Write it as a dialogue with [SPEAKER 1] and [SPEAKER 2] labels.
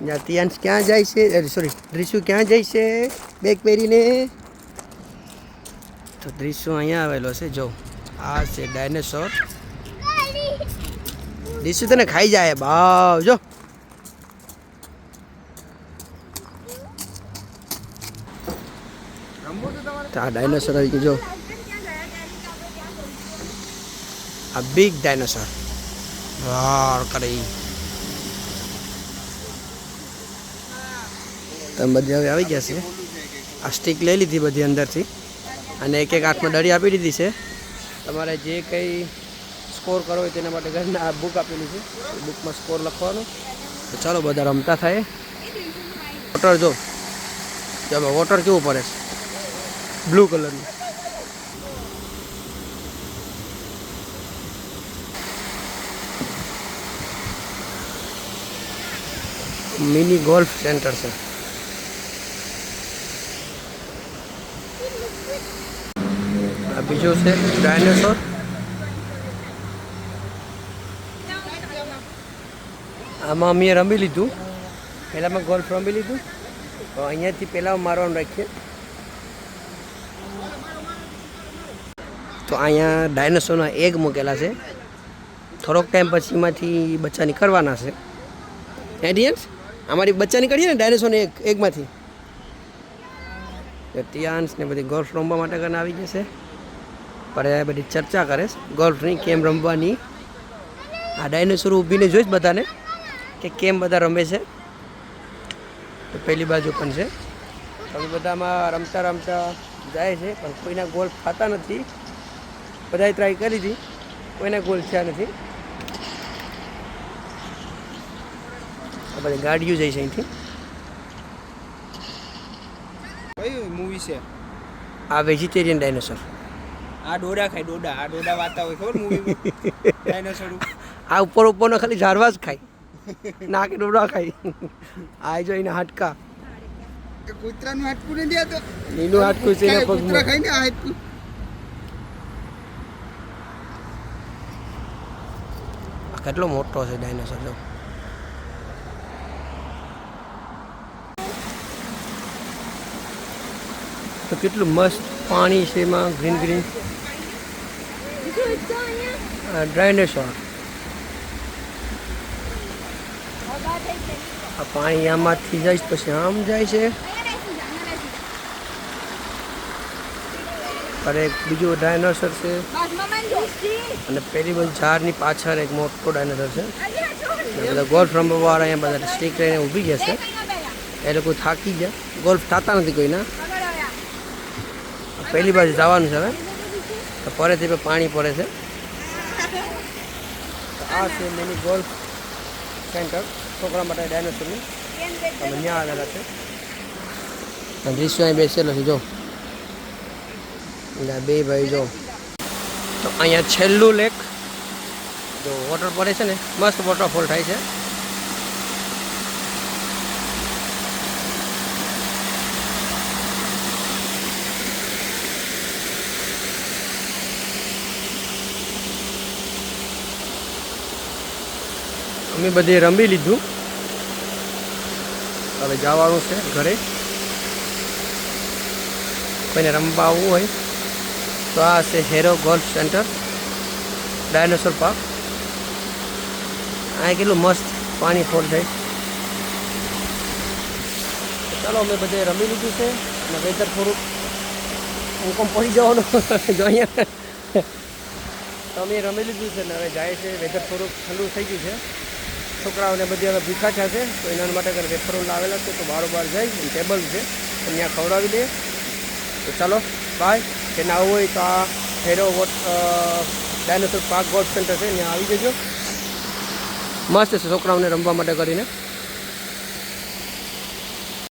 [SPEAKER 1] તિયાંશ ક્યાં જાય છે? સોરી, દ્રિશુ ક્યાં જાય છે બેગ પહેરીને? તો દ્રિશુ અહીંયા આવેલો છે. જો આ છે ડાયનોસોર. દ્રિશુ તને ખાઈ જાય ભાવ. જો આ ડાયનોસોર આવી ગયું. જો આ બિગ ડાયનોસોર રોર કરે. તમે બધી હવે આવી ગયા છે. આ સ્ટીક લઈ લીધી બધી અંદરથી અને એક એક હાથમાં દડી આપી દીધી છે. તમારે જે કંઈ સ્કોર કરવો હોય તેના માટે ઘરના આ બુક આપેલી છે. બુકમાં સ્કોર લખવાનો. તો ચાલો બધા રમતા થાય. વોટર જો એમાં વોટર કેવું પડે છે, બ્લુ કલરનું. મિની ગોલ્ફ સેન્ટર છે. આ બીજો છે ડાયનોસોર. આમાં અમે રમી લીધું. પહેલાંમાં ગોલ્ફ રમી લીધું. તો અહીંયાથી પહેલાં મારવાનું રાખીએ. તો અહીંયા ડાયનોસોરના એગ મૂકેલા છે. થોડોક ટાઈમ પછી એમાંથી બચ્ચા નીકળવાના છે. એડિયન્સ અમારી બચ્ચા નીકળીએ ને ડાયનોસોરના એગમાંથી. તિયાંશ ને બધી ગોલ્ફ રમવા માટે કરીને આવી જશે. પણ એ બધી ચર્ચા કરે ગોલ્ફની, કેમ રમવાની. આ ડાયનોસોર ઊભીને જોઈશ બધાને કે કેમ બધા રમે છે. તો પહેલી બાજુ પણ છે. હવે બધામાં રમતા રમતા જાય છે પણ કોઈના ગોલ્ફ ખાતા નથી. બધાએ ટ્રાય કરી હતી, કોઈના ગોલ થયા નથી. આ બધી ગાડીઓ જાય છે અહીંથી.
[SPEAKER 2] કઈ મૂવી છે
[SPEAKER 1] આ? Vegetarian dinosaur.
[SPEAKER 2] આ ડોડા ખાય, ડોડા. આ ડોડા વાતા હોય ખબર મૂવી ડાયનોસોર.
[SPEAKER 1] આ ઉપર ઉપરનો ખાલી ઝાડવા જ ખાય, ના કે ડોડા ખાય. આ જો એના હાડકા.
[SPEAKER 2] કૂતરાનું હાડકું નથી આ તો.
[SPEAKER 1] એનું હાડકું છે એના
[SPEAKER 2] કૂતરા
[SPEAKER 1] પગમાં.
[SPEAKER 2] ખાય ને આ હાડકું.
[SPEAKER 1] કેટલો મોટો છે ડાયનોસોર. જો તો કેટલું મસ્ત પાણી છે એમાં, ગ્રીન ગ્રીન. ડાયનોસોર. આ પાણી આમાંથી જાય પછી આમ જાય છે. અને એક બીજું ડાયનોસોર છે. અને પેલી બધી ઝાડની પાછળ એક મોટો ડાયનોસોર છે. બધા ગોલ્ફ રમવાવાળા અહીંયા બધા સ્ટીક લઈને ઊભી ગયા છે. એ લોકો થાકી ગયા, ગોલ્ફ થતા નથી કોઈના. પહેલી બાજુ જવાનું છે હવે. તો ફરેથી પાણી પડે છે. તો આ છે મિની ગોલ્ફ સેન્ટર છોકરા માટે ડાયનોસોરનું. તમે ત્યાં આવેલા છે. દ્રશ્યો અહીં બેસેલો છે. જો બે ભાઈ જો. તો અહીંયા છેલ્લું લેક જો વોટર પડે છે ને, મસ્ત વોટરફોલ થાય છે. અમે બધે રમી લીધું. હવે જવાનું છે ઘરે. કોઈને રમવા આવવું હોય તો આ છે હેરો ગોલ્ફ સેન્ટર, ડાયનોસોર પાર્ક. આ કેટલું મસ્ત પાણી ફોલ થાય. ચાલો અમે બધે રમી લીધું છે. અને વેધર થોડુંક હુકમ પડી જવાનું જો અહીંયા. તો અમે રમી લીધું છે ને હવે જાય છે. વેધર થોડુંક ઠંડુ થઈ ગયું છે. છોકરાઓને બધી હવે ભૂખા છે તો એના માટે કરે વેફરો લાવેલા છે. તો બારોબાર જાય ટેબલ છે તો ત્યાં ખવડાવી દે. તો ચાલો બાય. કે ના આવું હોય તો આ હેરો ડાયનોસોર પાર્ક ગોલ્ફ સેન્ટર છે, ત્યાં આવી જજો. મસ્ત છે છોકરાઓને રમવા માટે કરીને.